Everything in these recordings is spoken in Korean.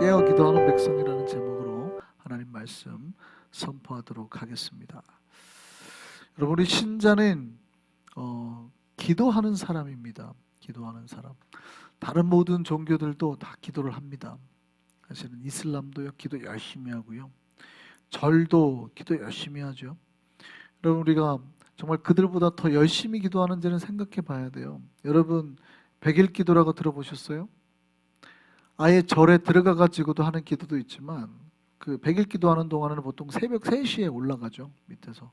깨어 기도하는 백성이라는 제목으로 하나님 말씀 선포하도록 하겠습니다. 여러분, 우리 신자는 기도하는 사람입니다. 기도하는 사람. 다른 모든 종교들도 다 기도를 합니다. 사실은 이슬람도요, 기도 열심히 하고요. 절도 기도 열심히 하죠. 여러분, 우리가 정말 그들보다 더 열심히 기도하는지는 생각해 봐야 돼요. 여러분, 백일 기도라고 들어보셨어요? 아예 절에 들어가 가지고도 하는 기도도 있지만, 그 백일 기도하는 동안에는 보통 새벽 3시에 올라가죠. 밑에서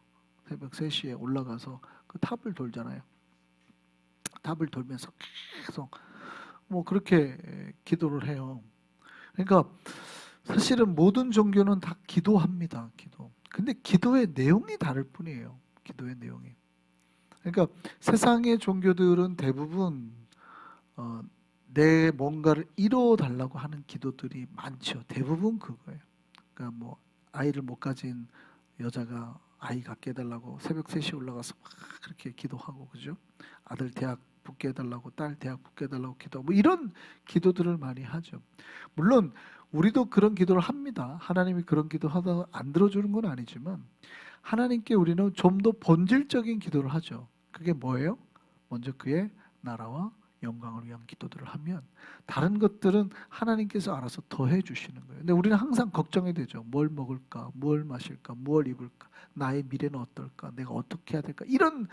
새벽 3시에 올라가서 그 탑을 돌잖아요. 탑을 돌면서 계속 뭐 그렇게 기도를 해요. 그러니까 사실은 모든 종교는 다 기도합니다. 기도. 근데 기도의 내용이 다를 뿐이에요. 기도의 내용이. 그러니까 세상의 종교들은 대부분 내 뭔가를 이루어 달라고 하는 기도들이 많죠. 대부분 그거예요. 그러니까 뭐 아이를 못 가진 여자가 아이 갖게 해달라고 새벽 3시에 올라가서 막 그렇게 기도하고, 그죠? 아들 대학 붙게 해달라고, 딸 대학 붙게 해달라고 기도하고, 뭐 이런 기도들을 많이 하죠. 물론 우리도 그런 기도를 합니다. 하나님이 그런 기도하다 안 들어주는 건 아니지만, 하나님께 우리는 좀 더 본질적인 기도를 하죠. 그게 뭐예요? 먼저 그의 나라와 영광을 위한 기도들을 하면 다른 것들은 하나님께서 알아서 더해 주시는 거예요. 근데 우리는 항상 걱정이 되죠. 뭘 먹을까? 뭘 마실까? 뭘 입을까? 나의 미래는 어떨까? 내가 어떻게 해야 될까? 이런,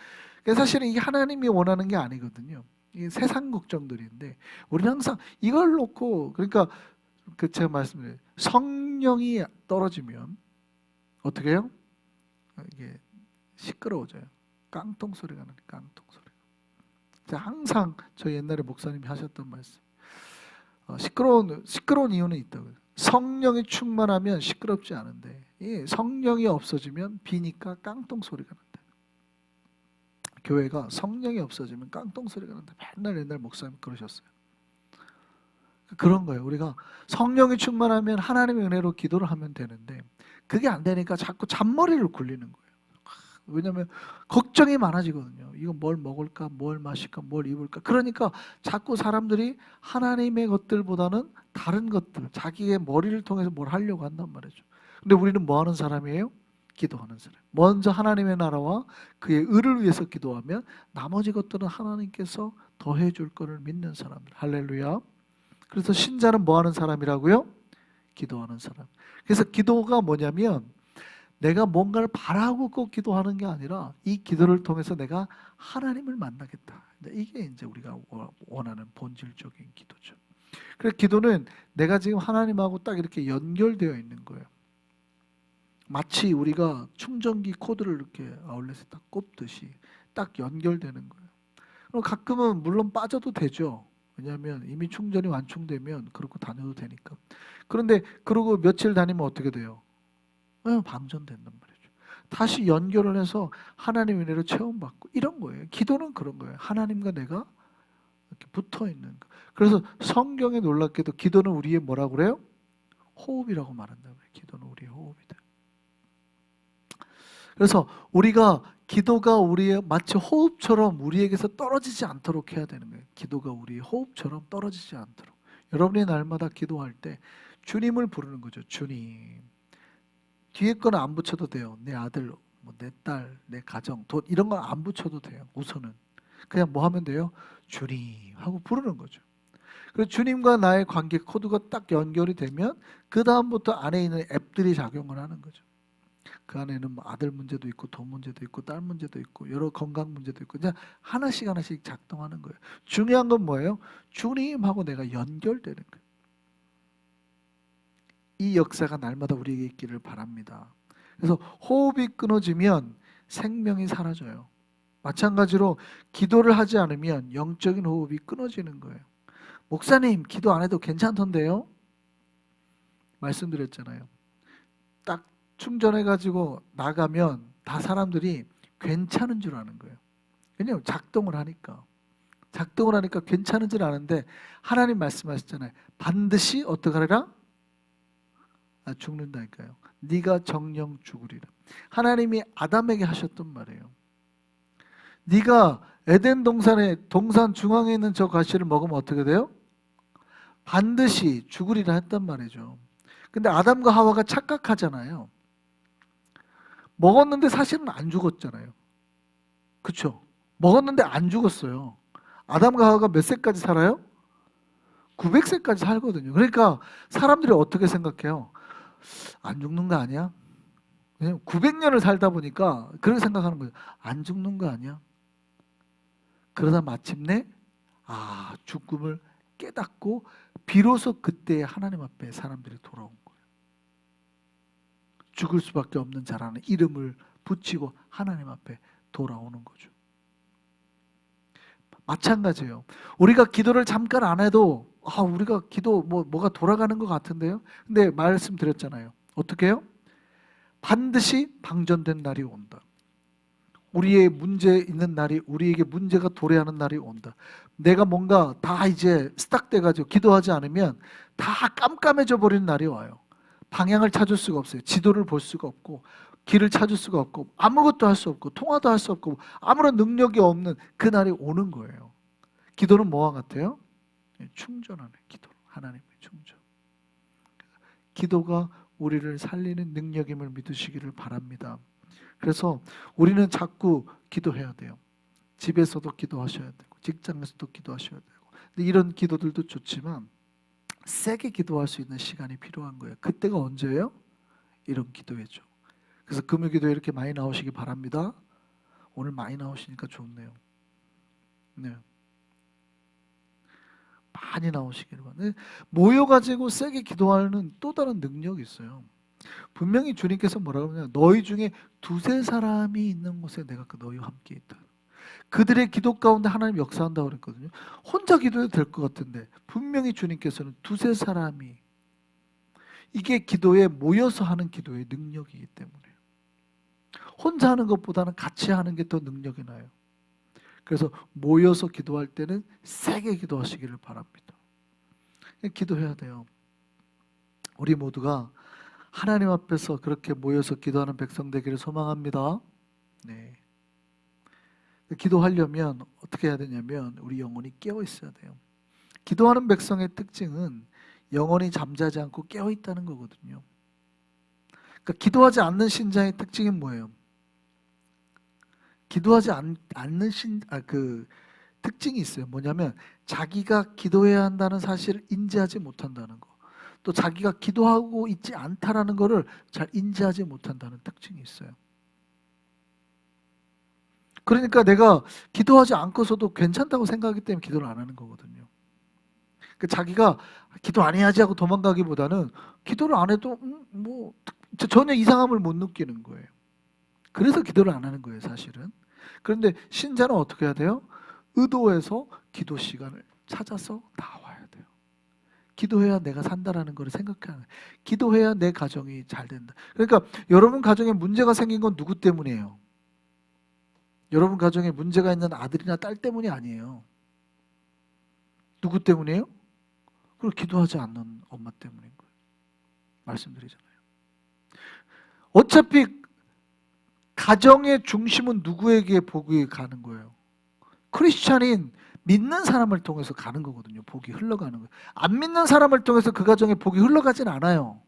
사실은 이게 하나님이 원하는 게 아니거든요. 이게 세상 걱정들인데, 우리는 항상 이걸 놓고, 그러니까 그 제가 말씀드린 성령이 떨어지면 어떻게 해요? 이게 시끄러워져요. 깡통 소리가 나는, 깡통 소리. 항상 저 옛날에 목사님이 하셨던 말씀. 시끄러운 이유는 있다고요. 성령이 충만하면 시끄럽지 않은데, 성령이 없어지면 비니까 깡통 소리가 난다. 교회가 성령이 없어지면 깡통 소리가 난다. 맨날 옛날 목사님 그러셨어요. 그런 거예요. 우리가 성령이 충만하면 하나님의 은혜로 기도를 하면 되는데, 그게 안 되니까 자꾸 잔머리를 굴리는 거예요. 왜냐하면 걱정이 많아지거든요. 이거 뭘 먹을까, 뭘 마실까, 뭘 입을까. 그러니까 자꾸 사람들이 하나님의 것들보다는 다른 것들, 자기의 머리를 통해서 뭘 하려고 한단 말이죠. 근데 우리는 뭐 하는 사람이에요? 기도하는 사람. 먼저 하나님의 나라와 그의 의를 위해서 기도하면 나머지 것들은 하나님께서 더해 줄 것을 믿는 사람들. 할렐루야. 그래서 신자는 뭐 하는 사람이라고요? 기도하는 사람. 그래서 기도가 뭐냐면, 내가 뭔가를 바라고 꼭 기도하는 게 아니라 이 기도를 통해서 내가 하나님을 만나겠다. 이게 이제 우리가 원하는 본질적인 기도죠. 그래서 기도는 내가 지금 하나님하고 딱 이렇게 연결되어 있는 거예요. 마치 우리가 충전기 코드를 이렇게 아울렛에 딱 꼽듯이 딱 연결되는 거예요. 그럼 가끔은 물론 빠져도 되죠. 왜냐하면 이미 충전이 완충되면 그러고 다녀도 되니까. 그런데 그러고 며칠 다니면 어떻게 돼요? 방전된단 말이죠. 다시 연결을 해서 하나님의 은혜로 체험받고, 이런 거예요. 기도는 그런 거예요. 하나님과 내가 이렇게 붙어 있는 거. 그래서 성경에 놀랍게도 기도는 우리의 뭐라고 그래요? 호흡이라고 말한다고 해요. 기도는 우리의 호흡이다. 그래서 우리가 기도가 우리의 마치 호흡처럼 우리에게서 떨어지지 않도록 해야 되는 거예요. 기도가 우리의 호흡처럼 떨어지지 않도록. 여러분이 날마다 기도할 때 주님을 부르는 거죠. 주님. 뒤에 거는 안 붙여도 돼요. 내 아들, 내 딸, 내 가정, 돈, 이런 건 안 붙여도 돼요. 우선은 그냥 뭐 하면 돼요? 주님 하고 부르는 거죠. 그래서 주님과 나의 관계 코드가 딱 연결이 되면 그 다음부터 안에 있는 앱들이 작용을 하는 거죠. 그 안에는 뭐 아들 문제도 있고, 돈 문제도 있고, 딸 문제도 있고, 여러 건강 문제도 있고, 그냥 하나씩 하나씩 작동하는 거예요. 중요한 건 뭐예요? 주님하고 내가 연결되는 거예요. 이 역사가 날마다 우리에게 있기를 바랍니다. 그래서 호흡이 끊어지면 생명이 사라져요. 마찬가지로 기도를 하지 않으면 영적인 호흡이 끊어지는 거예요. 목사님, 기도 안 해도 괜찮던데요? 말씀드렸잖아요. 딱 충전해가지고 나가면 다 사람들이 괜찮은 줄 아는 거예요. 왜냐하면 작동을 하니까 괜찮은 줄 아는데, 하나님 말씀하셨잖아요. 반드시 어떻게 하리라? 죽는다니까요. 네가 정령 죽으리라. 하나님이 아담에게 하셨던 말이에요. 네가 에덴 동산 중앙에 있는 저 과실을 먹으면 어떻게 돼요? 반드시 죽으리라 했단 말이죠. 근데 아담과 하와가 착각하잖아요. 먹었는데 사실은 안 죽었잖아요. 그렇죠? 먹었는데 안 죽었어요. 아담과 하와가 몇 세까지 살아요? 900세까지 살거든요. 그러니까 사람들이 어떻게 생각해요? 안 죽는 거 아니야? 왜냐면 900년을 살다 보니까 그렇게 생각하는 거예요. 안 죽는 거 아니야? 그러다 마침내 죽음을 깨닫고 비로소 그때 하나님 앞에 사람들이 돌아온 거예요. 죽을 수밖에 없는 자라는 이름을 붙이고 하나님 앞에 돌아오는 거죠. 마찬가지예요. 우리가 기도를 잠깐 안 해도 우리가 기도 뭐가 돌아가는 것 같은데요. 근데 말씀드렸잖아요. 어떻게 해요? 반드시 방전된 날이 온다. 우리의 문제 있는 날이, 우리에게 문제가 도래하는 날이 온다. 내가 뭔가 다 이제 스탁돼가지고 기도하지 않으면 다 깜깜해져 버리는 날이 와요. 방향을 찾을 수가 없어요. 지도를 볼 수가 없고 길을 찾을 수가 없고 아무것도 할 수 없고 통화도 할 수 없고 아무런 능력이 없는 그 날이 오는 거예요. 기도는 뭐와 같아요? 충전하는 기도. 하나님의 충전. 기도가 우리를 살리는 능력임을 믿으시기를 바랍니다. 그래서 우리는 자꾸 기도해야 돼요. 집에서도 기도하셔야 되고 직장에서도 기도하셔야 되고. 근데 이런 기도들도 좋지만 세게 기도할 수 있는 시간이 필요한 거예요. 그때가 언제예요? 이런 기도회죠. 그래서 금요 기도에 이렇게 많이 나오시기 바랍니다. 오늘 많이 나오시니까 좋네요. 네. 많이 나오시기를 바랍니다. 모여가지고 세게 기도하는 또 다른 능력이 있어요. 분명히 주님께서 뭐라고 하냐면 너희 중에 두세 사람이 있는 곳에 내가 너희와 함께 있다. 그들의 기도 가운데 하나님 역사한다고 그랬거든요. 혼자 기도해도 될 것 같은데 분명히 주님께서는 두세 사람이, 이게 기도에 모여서 하는 기도의 능력이기 때문에 혼자 하는 것보다는 같이 하는 게 더 능력이 나요. 그래서 모여서 기도할 때는 세게 기도하시기를 바랍니다. 기도해야 돼요. 우리 모두가 하나님 앞에서 그렇게 모여서 기도하는 백성 되기를 소망합니다. 네. 기도하려면 어떻게 해야 되냐면 우리 영혼이 깨어 있어야 돼요. 기도하는 백성의 특징은 영혼이 잠자지 않고 깨어 있다는 거거든요. 그러니까 기도하지 않는 신자의 특징이 뭐예요? 기도하지 않는 그 특징이 있어요. 뭐냐면 자기가 기도해야 한다는 사실을 인지하지 못한다는 거. 또 자기가 기도하고 있지 않다라는 것을 잘 인지하지 못한다는 특징이 있어요. 그러니까 내가 기도하지 않고서도 괜찮다고 생각하기 때문에 기도를 안 하는 거거든요. 그러니까 자기가 기도 안 해야지 하고 도망가기보다는 기도를 안 해도 전혀 이상함을 못 느끼는 거예요. 그래서 기도를 안 하는 거예요, 사실은. 그런데 신자는 어떻게 해야 돼요? 의도해서 기도 시간을 찾아서 나와야 돼요. 기도해야 내가 산다라는 걸 생각하는 거예요. 기도해야 내 가정이 잘 된다. 그러니까 여러분 가정에 문제가 생긴 건 누구 때문이에요? 여러분 가정에 문제가 있는 아들이나 딸 때문이 아니에요. 누구 때문이에요? 그리고 기도하지 않는 엄마 때문인 거예요. 말씀드리잖아요. 어차피 가정의 중심은 누구에게 복이 가는 거예요? 크리스찬인 믿는 사람을 통해서 가는 거거든요. 복이 흘러가는 거예요. 안 믿는 사람을 통해서 그 가정에 복이 흘러가진 않아요.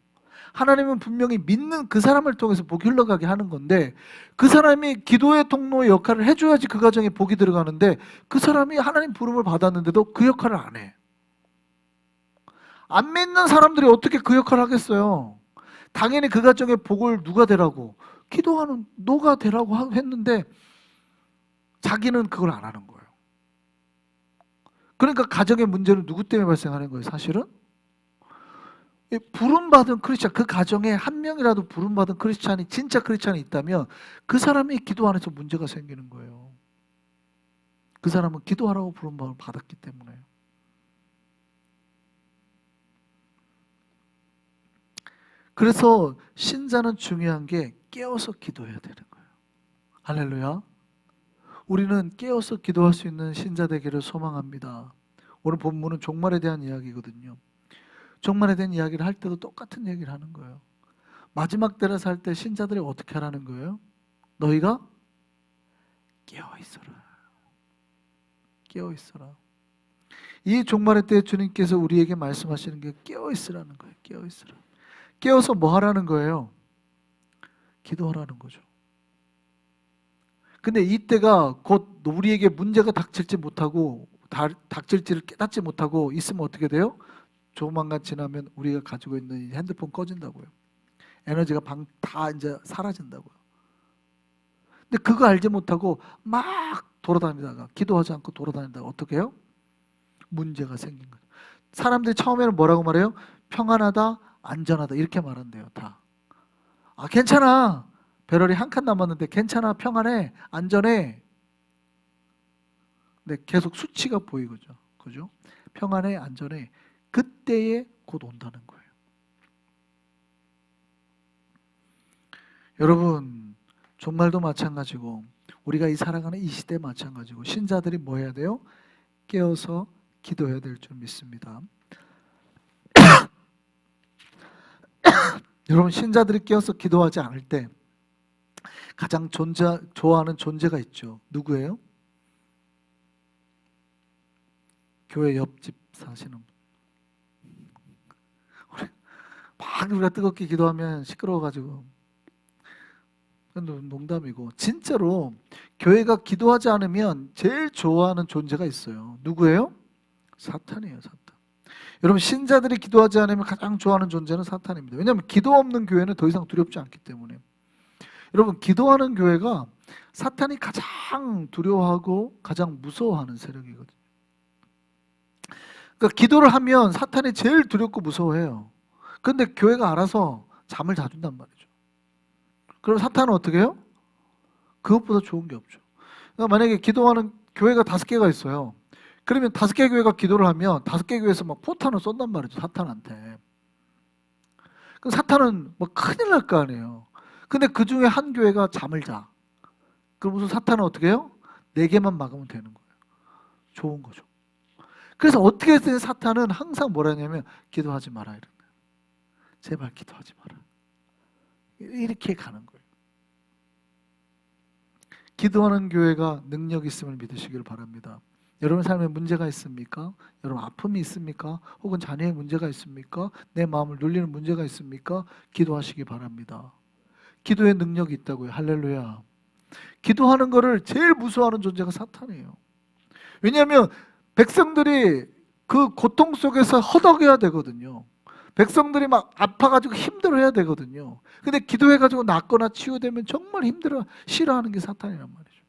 하나님은 분명히 믿는 그 사람을 통해서 복이 흘러가게 하는 건데 그 사람이 기도의 통로의 역할을 해줘야지 그 가정에 복이 들어가는데 그 사람이 하나님 부름을 받았는데도 그 역할을 안 해. 안 믿는 사람들이 어떻게 그 역할을 하겠어요? 당연히 그 가정에 복을 누가 되라고? 기도하는 너가 되라고 했는데 자기는 그걸 안 하는 거예요. 그러니까 가정의 문제는 누구 때문에 발생하는 거예요? 사실은 부름받은 크리스찬, 그 가정에 한 명이라도 부름받은 크리스찬이 진짜 크리스찬이 있다면 그 사람이 기도 안에서 문제가 생기는 거예요. 그 사람은 기도하라고 부름을 받았기 때문에. 그래서 신자는 중요한 게 깨어서 기도해야 되는 거예요. 할렐루야. 우리는 깨어서 기도할 수 있는 신자 되기를 소망합니다. 오늘 본문은 종말에 대한 이야기거든요. 종말에 대한 이야기를 할 때도 똑같은 얘기를 하는 거예요. 마지막 때를 살 때 신자들이 어떻게 하라는 거예요? 너희가 깨어 있어라. 깨어 있어라. 이 종말의 때에 주님께서 우리에게 말씀하시는 게 깨어 있으라는 거예요. 깨어 있으라. 깨어서 뭐 하라는 거예요? 기도하라는 거죠. 근데 이때가 곧 우리에게 문제가 닥칠지 못하고 닥칠지를 깨닫지 못하고 있으면 어떻게 돼요? 조만간 지나면 우리가 가지고 있는 이 핸드폰 꺼진다고요. 에너지가 다 이제 사라진다고요. 근데 그거 알지 못하고 막 돌아다니다가 기도하지 않고 돌아다니다가 어떻게 해요? 문제가 생긴 거죠. 사람들이 처음에는 뭐라고 말해요? 평안하다, 안전하다 이렇게 말한대요. 다. 아 괜찮아. 배럴이 한 칸 남았는데 괜찮아, 평안해, 안전해. 근데 계속 수치가 보이죠. 그죠? 평안해, 안전해. 그때에 곧 온다는 거예요. 여러분, 종말도 마찬가지고 우리가 이 살아가는 이 시대 마찬가지고 신자들이 뭐 해야 돼요? 깨어서 기도해야 될 줄 믿습니다. 여러분, 신자들이 깨어서 기도하지 않을 때 가장 좋아하는 존재가 있죠. 누구예요? 교회 옆집 사시는 분. 막 우리가 뜨겁게 기도하면 시끄러워가지고. 농담이고 진짜로 교회가 기도하지 않으면 제일 좋아하는 존재가 있어요. 누구예요? 사탄이에요. 사탄. 여러분, 신자들이 기도하지 않으면 가장 좋아하는 존재는 사탄입니다. 왜냐하면 기도 없는 교회는 더 이상 두렵지 않기 때문에. 여러분, 기도하는 교회가 사탄이 가장 두려워하고 가장 무서워하는 세력이거든요. 그러니까 기도를 하면 사탄이 제일 두렵고 무서워해요. 그런데 교회가 알아서 잠을 자준단 말이죠. 그럼 사탄은 어떻게 해요? 그것보다 좋은 게 없죠. 그러니까 만약에 기도하는 교회가 5개가 있어요. 그러면 5개 교회가 기도를 하면 5개 교회에서 막 포탄을 쏜단 말이죠. 사탄한테. 그럼 사탄은 뭐 큰일 날 거 아니에요. 근데 그 중에 한 교회가 잠을 자. 그럼 무슨 사탄은 어떻게 해요? 4개만 막으면 되는 거예요. 좋은 거죠. 그래서 어떻게 해서 사탄은 항상 뭐라 하냐면 기도하지 마라 이런 거예요. 제발 기도하지 마라. 이렇게 가는 거예요. 기도하는 교회가 능력 있음을 믿으시길 바랍니다. 여러분 삶에 문제가 있습니까? 여러분 아픔이 있습니까? 혹은 자녀의 문제가 있습니까? 내 마음을 눌리는 문제가 있습니까? 기도하시기 바랍니다. 기도의 능력이 있다고요. 할렐루야. 기도하는 거를 제일 무서워하는 존재가 사탄이에요. 왜냐하면 백성들이 그 고통 속에서 허덕여야 되거든요. 백성들이 막 아파가지고 힘들어해야 되거든요. 근데 기도해가지고 낫거나 치유되면 정말 힘들어 싫어하는 게 사탄이란 말이죠.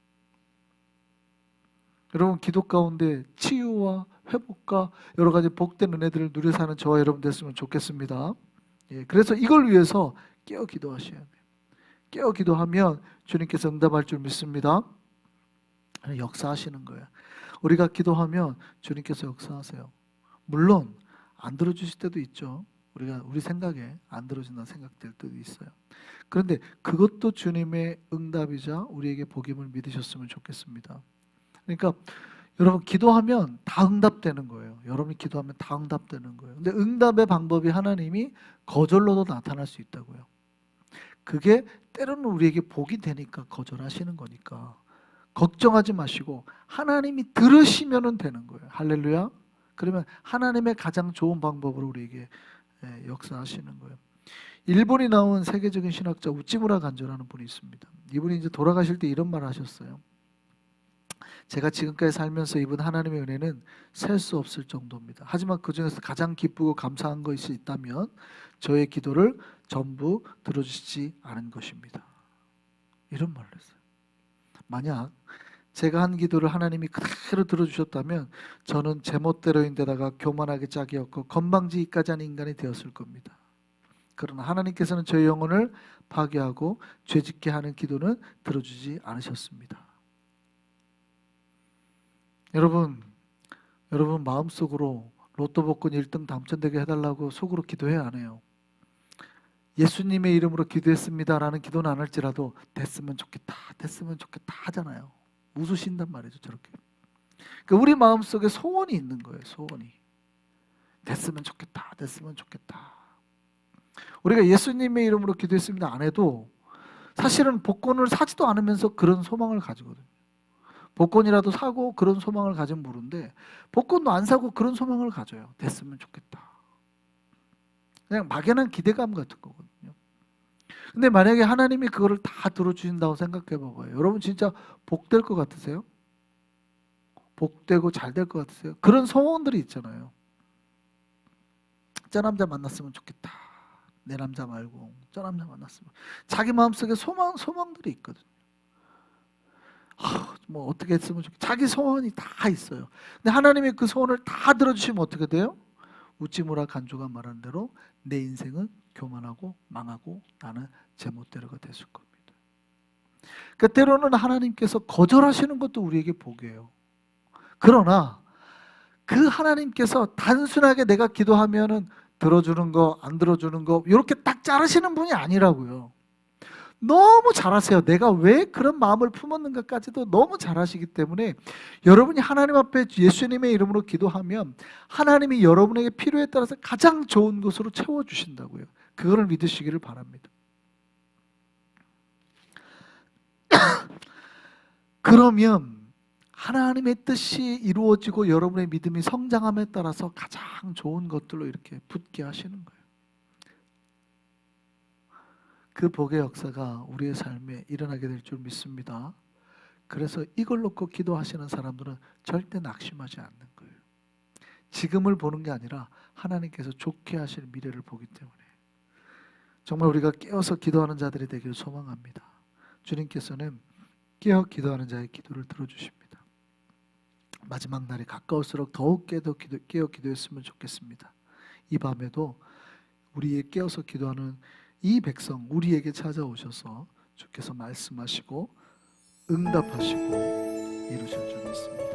여러분, 기도 가운데 치유와 회복과 여러 가지 복된 은혜들을 누려 사는 저와 여러분 됐으면 좋겠습니다. 예, 그래서 이걸 위해서 깨어 기도하셔야 돼요. 깨어 기도하면 주님께서 응답할 줄 믿습니다. 역사하시는 거예요. 우리가 기도하면 주님께서 역사하세요. 물론 안 들어주실 때도 있죠. 우리 생각에 안 들어준다는 생각될 때도 있어요. 그런데 그것도 주님의 응답이자 우리에게 복임을 믿으셨으면 좋겠습니다. 그러니까 여러분 기도하면 다 응답되는 거예요. 여러분이 기도하면 다 응답되는 거예요. 근데 응답의 방법이 하나님이 거절로도 나타날 수 있다고요. 그게 때로는 우리에게 복이 되니까 거절하시는 거니까 걱정하지 마시고 하나님이 들으시면 되는 거예요. 할렐루야. 그러면 하나님의 가장 좋은 방법으로 우리에게 역사하시는 거예요. 일본이 나온 세계적인 신학자 우찌무라 간조라는 분이 있습니다. 이분이 이제 돌아가실 때 이런 말을 하셨어요. 제가 지금까지 살면서 입은 하나님의 은혜는 셀 수 없을 정도입니다. 하지만 그 중에서 가장 기쁘고 감사한 것이 있다면 저의 기도를 전부 들어주시지 않은 것입니다. 이런 말을 했어요. 만약 제가 한 기도를 하나님이 그대로 들어주셨다면 저는 제멋대로인데다가 교만하게 짝이었고 건방지기까지 한 인간이 되었을 겁니다. 그러나 하나님께서는 저의 영혼을 파괴하고 죄짓게 하는 기도는 들어주지 않으셨습니다. 여러분 마음속으로 로또 복권 1등 당첨되게 해달라고 속으로 기도해야 안 해요. 예수님의 이름으로 기도했습니다라는 기도는 안 할지라도 됐으면 좋겠다 하잖아요. 웃으신단 말이죠. 저렇게. 그러니까 우리 마음속에 소원이 있는 거예요. 소원이. 됐으면 좋겠다. 우리가 예수님의 이름으로 기도했습니다 안 해도 사실은 복권을 사지도 않으면서 그런 소망을 가지거든요. 복권이라도 사고 그런 소망을 가지면 모르는데 복권도 안 사고 그런 소망을 가져요. 됐으면 좋겠다. 그냥 막연한 기대감 같은 거거든요. 근데 만약에 하나님이 그거를 다 들어주신다고 생각해 봐봐요. 여러분 진짜 복될 것 같으세요? 복되고 잘 될 것 같으세요? 그런 소원들이 있잖아요. 저 남자 만났으면 좋겠다. 내 남자 말고 저 남자 만났으면. 자기 마음속에 소망들이 있거든요. 뭐 어떻게 했으면 좋겠다. 자기 소원이 다 있어요. 근데 하나님이 그 소원을 다 들어주시면 어떻게 돼요? 우찌무라 간주가 말하는 대로 내 인생은 교만하고 망하고 나는 제멋대로가 됐을 겁니다. 그러니까 때로는 하나님께서 거절하시는 것도 우리에게 복이에요. 그러나 그 하나님께서 단순하게 내가 기도하면은 들어주는 거, 안 들어주는 거 이렇게 딱 자르시는 분이 아니라고요. 너무 잘하세요. 내가 왜 그런 마음을 품었는가까지도 너무 잘하시기 때문에 여러분이 하나님 앞에 예수님의 이름으로 기도하면 하나님이 여러분에게 필요에 따라서 가장 좋은 것으로 채워주신다고요. 그거를 믿으시기를 바랍니다. 그러면 하나님의 뜻이 이루어지고 여러분의 믿음이 성장함에 따라서 가장 좋은 것들로 이렇게 붙게 하시는 거예요. 그 복의 역사가 우리의 삶에 일어나게 될 줄 믿습니다. 그래서 이걸 놓고 기도하시는 사람들은 절대 낙심하지 않는 거예요. 지금을 보는 게 아니라 하나님께서 좋게 하실 미래를 보기 때문에 정말 우리가 깨어서 기도하는 자들이 되기를 소망합니다. 주님께서는 깨어 기도하는 자의 기도를 들어주십니다. 마지막 날이 가까울수록 더욱 깨어 기도했으면 좋겠습니다. 이 밤에도 우리의 깨어서 기도하는 이 백성 우리에게 찾아오셔서 주께서 말씀하시고 응답하시고 이루실 줄 믿습니다.